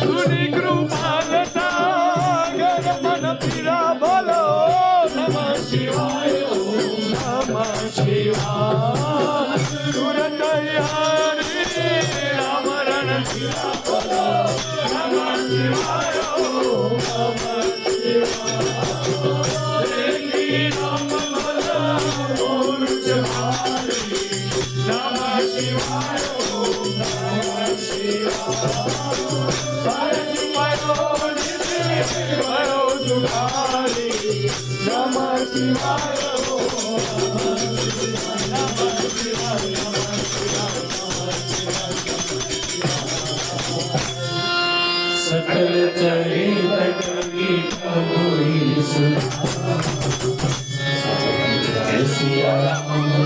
तुनी कृपाल सागर मन फिरा बोलो नमः शिवाय ओम नमः शिवाय तुरंत यारी राम रण फिरा बोलो नमः शिवाय ओम नमः शिवाय देखी राम भला मोर जमारी नमः शिवाय ओम नमः शिवाय नमः शिवाय सकल चरित प्रभु यीशु सिया राम